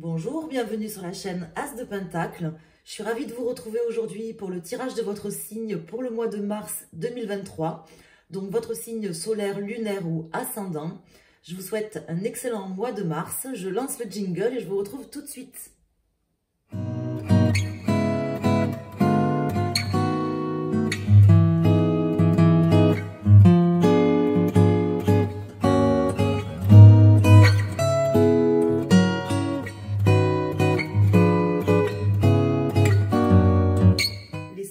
Bonjour, bienvenue sur la chaîne As de Pentacle. Je suis ravie de vous retrouver aujourd'hui pour le tirage de votre signe pour le mois de mars 2023. Donc votre signe solaire, lunaire ou ascendant. Je vous souhaite un excellent mois de mars. Je lance le jingle et je vous retrouve tout de suite.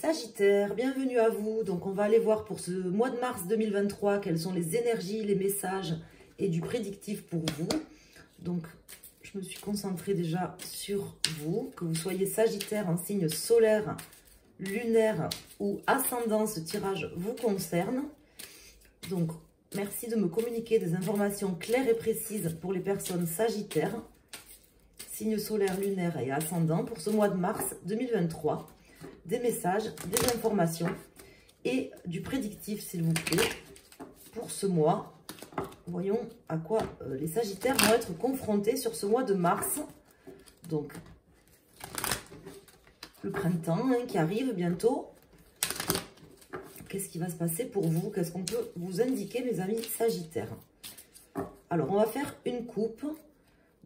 Sagittaire, bienvenue à vous. Donc on va aller voir pour ce mois de mars 2023 quelles sont les énergies, les messages et du prédictif pour vous. Donc je me suis concentrée déjà sur vous, que vous soyez Sagittaire en signe solaire, lunaire ou ascendant, ce tirage vous concerne. Donc merci de me communiquer des informations claires et précises pour les personnes Sagittaires, signe solaire, lunaire et ascendant pour ce mois de mars 2023. Des messages, des informations et du prédictif, s'il vous plaît, pour ce mois. Voyons à quoi les Sagittaires vont être confrontés sur ce mois de mars. Donc, le printemps qui arrive bientôt. Qu'est-ce qui va se passer pour vous? Qu'est-ce qu'on peut vous indiquer, mes amis Sagittaires? Alors, on va faire une coupe.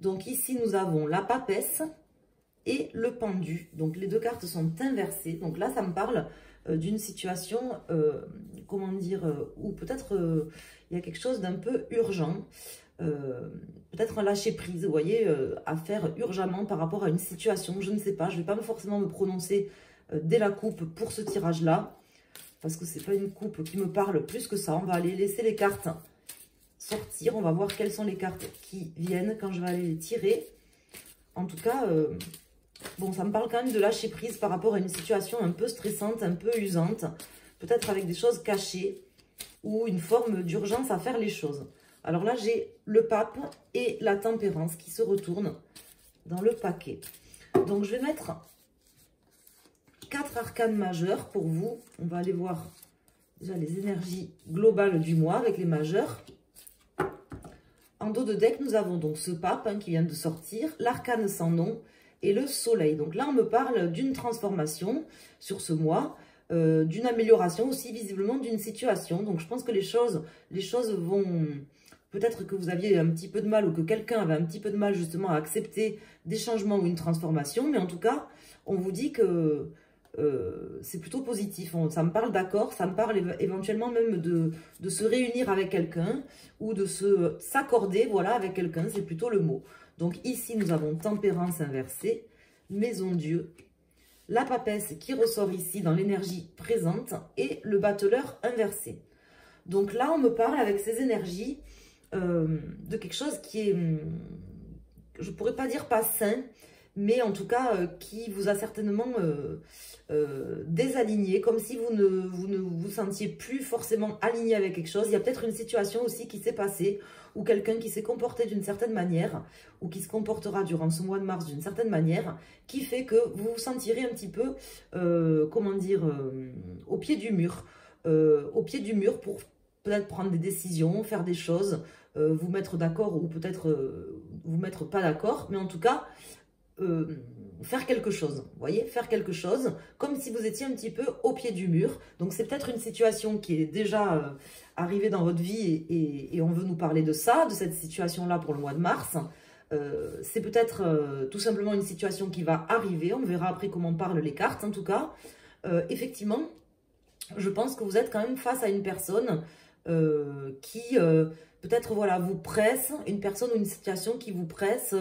Donc, ici, nous avons la papesse et le pendu. Donc les deux cartes sont inversées. Donc là ça me parle d'une situation comment dire, où peut-être il y a quelque chose d'un peu urgent, peut-être un lâcher prise, vous voyez, à faire urgemment par rapport à une situation, je ne sais pas, je ne vais pas forcément me prononcer dès la coupe pour ce tirage là, parce que c'est pas une coupe qui me parle plus que ça. On va aller laisser les cartes sortir, on va voir quelles sont les cartes qui viennent quand je vais aller les tirer. En tout cas, bon, ça me parle quand même de lâcher prise par rapport à une situation un peu stressante, un peu usante, peut-être avec des choses cachées ou une forme d'urgence à faire les choses. Alors là, j'ai le pape et la tempérance qui se retournent dans le paquet. Donc, je vais mettre 4 arcanes majeurs pour vous. On va aller voir déjà les énergies globales du mois avec les majeurs. En dos de deck, nous avons donc ce pape qui vient de sortir, l'arcane sans nom et le soleil. Donc là, on me parle d'une transformation sur ce mois, d'une amélioration aussi visiblement d'une situation. Donc je pense que les choses vont... Peut-être que vous aviez un petit peu de mal ou que quelqu'un avait un petit peu de mal justement à accepter des changements ou une transformation. Mais en tout cas, on vous dit que c'est plutôt positif. Ça me parle d'accord, ça me parle éventuellement même de se réunir avec quelqu'un ou de s'accorder, voilà, avec quelqu'un, c'est plutôt le mot. Donc ici, nous avons tempérance inversée, maison Dieu, la papesse qui ressort ici dans l'énergie présente et le battleur inversé. Donc là, on me parle avec ces énergies de quelque chose qui est, je ne pourrais pas dire pas sain, mais en tout cas qui vous a certainement désaligné, comme si vous ne vous sentiez plus forcément aligné avec quelque chose. Il y a peut-être une situation aussi qui s'est passée, ou quelqu'un qui s'est comporté d'une certaine manière, ou qui se comportera durant ce mois de mars d'une certaine manière, qui fait que vous vous sentirez un petit peu, comment dire, au pied du mur. Au pied du mur pour peut-être prendre des décisions, faire des choses, vous mettre d'accord ou peut-être vous mettre pas d'accord, mais en tout cas... faire quelque chose, vous voyez, faire quelque chose, comme si vous étiez un petit peu au pied du mur. Donc c'est peut-être une situation qui est déjà arrivée dans votre vie et on veut nous parler de ça, de cette situation-là pour le mois de mars. C'est peut-être tout simplement une situation qui va arriver, on verra après comment parlent les cartes en tout cas. Effectivement, je pense que vous êtes quand même face à une personne qui... peut-être, voilà, vous presse, une personne ou une situation qui vous presse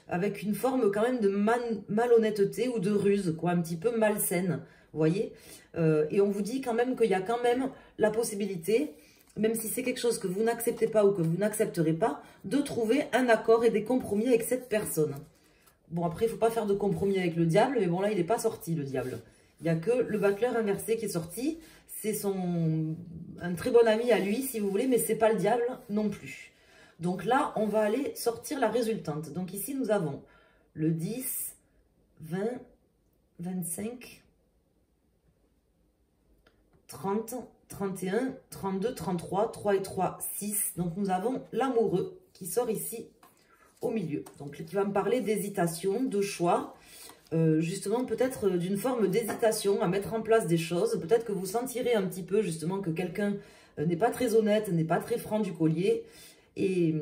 avec une forme quand même de malhonnêteté ou de ruse, quoi, un petit peu malsaine, vous voyez. Et on vous dit quand même qu'il y a quand même la possibilité, même si c'est quelque chose que vous n'acceptez pas ou que vous n'accepterez pas, de trouver un accord et des compromis avec cette personne. Bon, après, il ne faut pas faire de compromis avec le diable, mais bon, là, il n'est pas sorti, le diable. Il n'y a que le battleur inversé qui est sorti. C'est un très bon ami à lui, si vous voulez, mais ce n'est pas le diable non plus. Donc là, on va aller sortir la résultante. Donc ici, nous avons le 10, 20, 25, 30, 31, 32, 33, 3 et 3, 6. Donc nous avons l'amoureux qui sort ici au milieu. Donc, qui va me parler d'hésitation, de choix, justement peut-être d'une forme d'hésitation à mettre en place des choses. Peut-être que vous sentirez un petit peu justement que quelqu'un n'est pas très honnête, n'est pas très franc du collier, et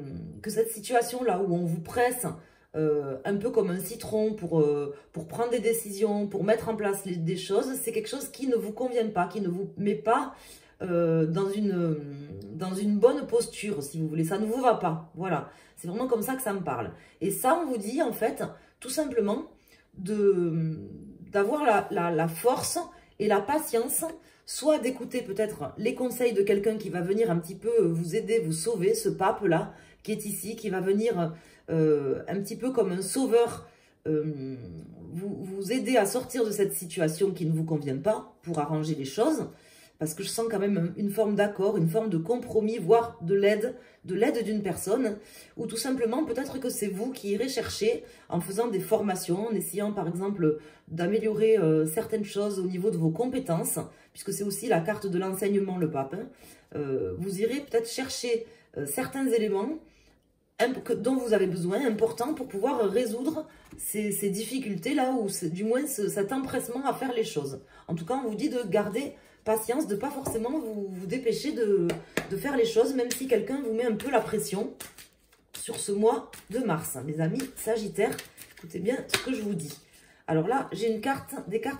que cette situation-là où on vous presse un peu comme un citron pour prendre des décisions, pour mettre en place des choses, c'est quelque chose qui ne vous convient pas, qui ne vous met pas dans une bonne posture, si vous voulez. Ça ne vous va pas, voilà. C'est vraiment comme ça que ça me parle. Et ça, on vous dit, en fait, tout simplement, d'avoir la force et la patience, soit d'écouter peut-être les conseils de quelqu'un qui va venir un petit peu vous aider, vous sauver, ce pape-là, qui est ici, qui va venir un petit peu comme un sauveur, vous aider à sortir de cette situation qui ne vous convient pas, pour arranger les choses, parce que je sens quand même une forme d'accord, une forme de compromis, voire de l'aide d'une personne, ou tout simplement peut-être que c'est vous qui irez chercher en faisant des formations, en essayant par exemple d'améliorer certaines choses au niveau de vos compétences, puisque c'est aussi la carte de l'enseignement, le pape. Vous irez peut-être chercher certains éléments dont vous avez besoin, importants, pour pouvoir résoudre ces difficultés-là, ou du moins cet empressement à faire les choses. En tout cas, on vous dit de garder patience, de ne pas forcément vous dépêcher de faire les choses, même si quelqu'un vous met un peu la pression sur ce mois de mars. Mes amis Sagittaires, écoutez bien ce que je vous dis. Alors là, j'ai des cartes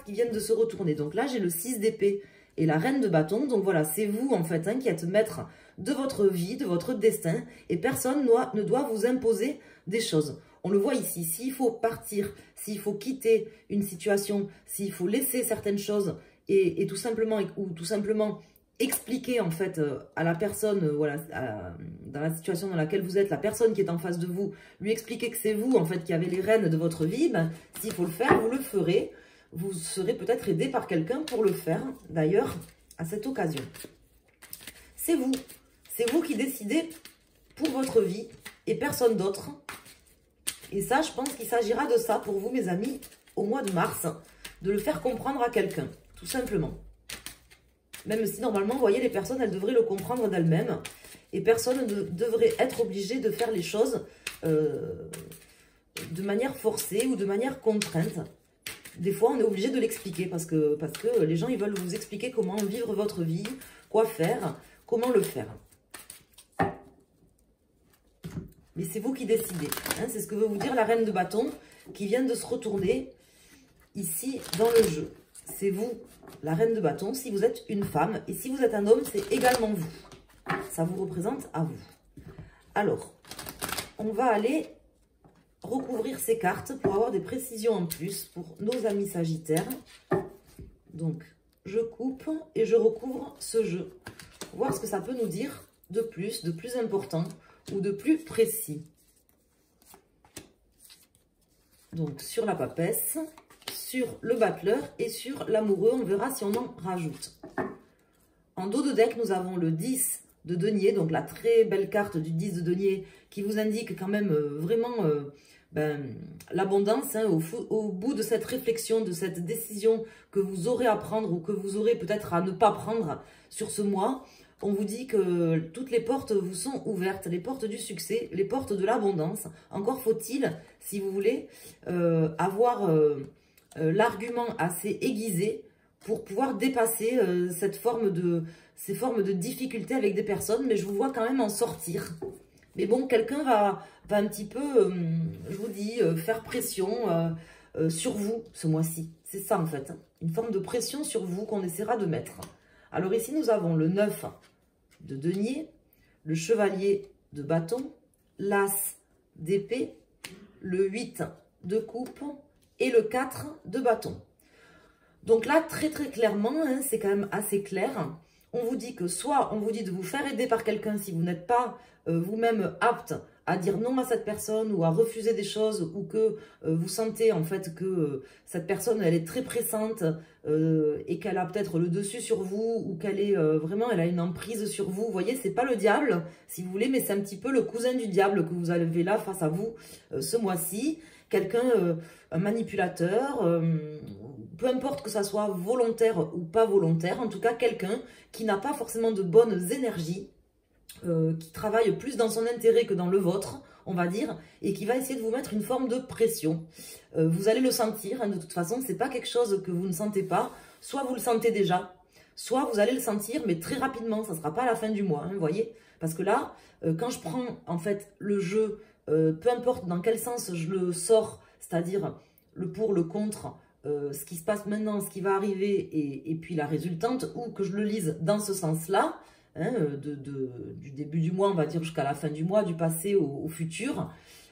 qui viennent de se retourner. Donc là, j'ai le 6 d'épée et la reine de bâton. Donc voilà, c'est vous en fait qui êtes maître de votre vie, de votre destin. Et personne ne doit vous imposer des choses. On le voit ici, s'il faut partir, s'il faut quitter une situation, s'il faut laisser certaines choses et tout simplement expliquer en fait à la personne, voilà, dans la situation dans laquelle vous êtes, la personne qui est en face de vous, lui expliquer que c'est vous en fait qui avez les rênes de votre vie, ben, s'il faut le faire, vous le ferez. Vous serez peut-être aidé par quelqu'un pour le faire, d'ailleurs, à cette occasion. C'est vous qui décidez pour votre vie et personne d'autre. Et ça, je pense qu'il s'agira de ça pour vous, mes amis, au mois de mars, de le faire comprendre à quelqu'un, tout simplement. Même si normalement, vous voyez, les personnes, elles devraient le comprendre d'elles-mêmes. Et personne ne devrait être obligé de faire les choses de manière forcée ou de manière contrainte. Des fois, on est obligé de l'expliquer parce que les gens, ils veulent vous expliquer comment vivre votre vie, quoi faire, comment le faire. Mais c'est vous qui décidez. Hein, c'est ce que veut vous dire la reine de bâton qui vient de se retourner ici dans le jeu. C'est vous, la reine de bâton, si vous êtes une femme. Et si vous êtes un homme, c'est également vous. Ça vous représente à vous. Alors, on va aller recouvrir ces cartes pour avoir des précisions en plus pour nos amis Sagittaires. Donc, je coupe et je recouvre ce jeu. Pour voir ce que ça peut nous dire de plus important ou de plus précis. Donc, sur la papesse, sur le battleur et sur l'amoureux, on verra si on en rajoute. En dos de deck, nous avons le 10 de denier, donc la très belle carte du 10 de denier qui vous indique quand même vraiment l'abondance, hein, au bout de cette réflexion, de cette décision que vous aurez à prendre ou que vous aurez peut-être à ne pas prendre sur ce mois. On vous dit que toutes les portes vous sont ouvertes, les portes du succès, les portes de l'abondance. Encore faut-il, si vous voulez, avoir l'argument assez aiguisé pour pouvoir dépasser ces formes de difficultés avec des personnes. Mais je vous vois quand même en sortir. Mais bon, quelqu'un va un petit peu, je vous dis, faire pression sur vous ce mois-ci. C'est ça en fait, une forme de pression sur vous qu'on essaiera de mettre. Alors ici, nous avons le 9 de denier, le chevalier de bâton, l'as d'épée, le 8 de coupe et le 4 de bâton. Donc là, très clairement, hein, c'est quand même assez clair. On vous dit que soit on vous dit de vous faire aider par quelqu'un si vous n'êtes pas vous-même apte à dire non à cette personne ou à refuser des choses, ou que vous sentez en fait que cette personne elle est très pressante et qu'elle a peut-être le dessus sur vous, ou qu'elle est vraiment elle a une emprise sur vous. Vous voyez, c'est pas le diable si vous voulez, mais c'est un petit peu le cousin du diable que vous avez là face à vous ce mois-ci. Quelqu'un, un manipulateur, peu importe que ça soit volontaire ou pas volontaire, en tout cas quelqu'un qui n'a pas forcément de bonnes énergies, qui travaille plus dans son intérêt que dans le vôtre. on va dire, et qui va essayer de vous mettre une forme de pression. Vous allez le sentir, hein, de toute façon, c'est pas quelque chose que vous ne sentez pas. Soit vous le sentez déjà, soit vous allez le sentir, mais très rapidement, ça ne sera pas à la fin du mois, hein, vous voyez. Parce que là, quand je prends en fait le jeu, peu importe dans quel sens je le sors, c'est-à-dire le pour, le contre, ce qui se passe maintenant, ce qui va arriver, et puis la résultante, ou que je le lise dans ce sens-là, hein, du début du mois, on va dire, jusqu'à la fin du mois, du passé au futur,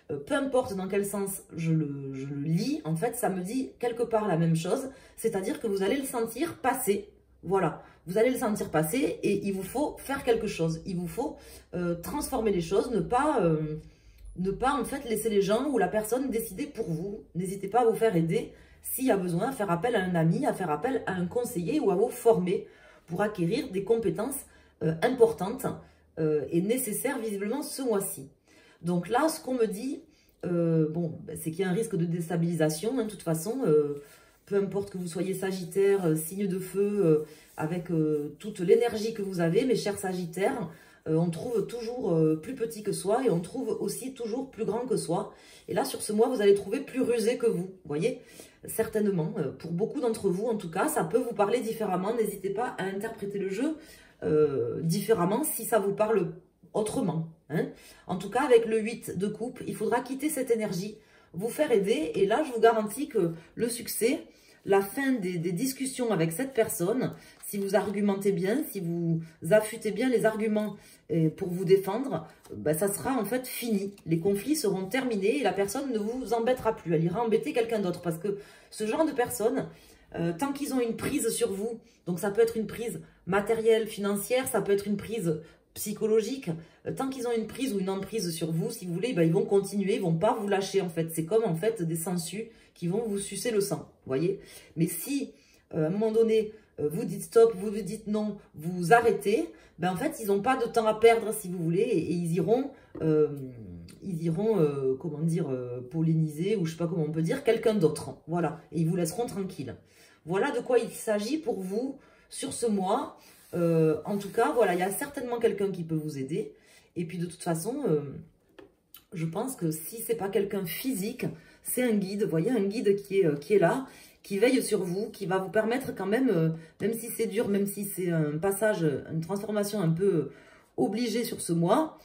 peu importe dans quel sens je le lis, en fait, ça me dit quelque part la même chose, c'est-à-dire que vous allez le sentir passer. Voilà, vous allez le sentir passer et il vous faut faire quelque chose. Il vous faut transformer les choses, ne pas en fait laisser les gens ou la personne décider pour vous. N'hésitez pas à vous faire aider s'il y a besoin, à faire appel à un ami, à faire appel à un conseiller ou à vous former pour acquérir des compétences importantes et nécessaires visiblement ce mois-ci. Donc là, ce qu'on me dit, bon, c'est qu'il y a un risque de déstabilisation, hein, de toute façon, peu importe que vous soyez Sagittaire, signe de feu, avec toute l'énergie que vous avez, mes chers Sagittaires, on trouve toujours plus petit que soi et on trouve aussi toujours plus grand que soi. Et là, sur ce mois, vous allez trouver plus rusé que vous, voyez, certainement. Pour beaucoup d'entre vous, en tout cas, ça peut vous parler différemment. N'hésitez pas à interpréter le jeu différemment si ça vous parle autrement. Hein. En tout cas, avec le 8 de coupe, il faudra quitter cette énergie, vous faire aider. Et là, je vous garantis que le succès, la fin des discussions avec cette personne, si vous argumentez bien, si vous affûtez bien les arguments pour vous défendre, ben, ça sera en fait fini. Les conflits seront terminés et la personne ne vous embêtera plus. Elle ira embêter quelqu'un d'autre parce que ce genre de personnes, tant qu'ils ont une prise sur vous, donc ça peut être une prise matérielle, financière, ça peut être une prise psychologique, tant qu'ils ont une prise ou une emprise sur vous, si vous voulez, ben, ils vont continuer, ils vont pas vous lâcher en fait. C'est comme en fait des sangsues qui vont vous sucer le sang, voyez. Mais si à un moment donné, vous dites stop, vous dites non, vous arrêtez, ben en fait, ils n'ont pas de temps à perdre si vous voulez et ils iront comment dire, polliniser ou je sais pas comment on peut dire, quelqu'un d'autre. Voilà, et ils vous laisseront tranquille. Voilà de quoi il s'agit pour vous sur ce mois. En tout cas, voilà, il y a certainement quelqu'un qui peut vous aider. Et puis de toute façon, je pense que si c'est pas quelqu'un physique, c'est un guide, vous voyez, un guide qui est là, qui veille sur vous, qui va vous permettre quand même, même si c'est dur, même si c'est un passage, une transformation un peu obligée sur ce mois,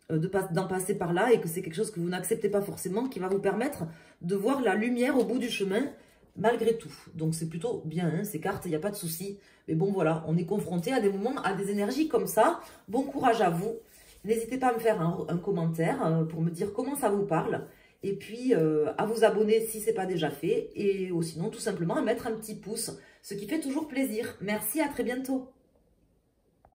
d'en passer par là et que c'est quelque chose que vous n'acceptez pas forcément, qui va vous permettre de voir la lumière au bout du chemin, malgré tout. Donc c'est plutôt bien, hein, ces cartes, il n'y a pas de souci. Mais bon, voilà, on est confronté à des moments, à des énergies comme ça. Bon courage à vous. N'hésitez pas à me faire un commentaire pour me dire comment ça vous parle. Et puis, à vous abonner si ce n'est pas déjà fait. Et sinon, tout simplement, à mettre un petit pouce, ce qui fait toujours plaisir. Merci, à très bientôt.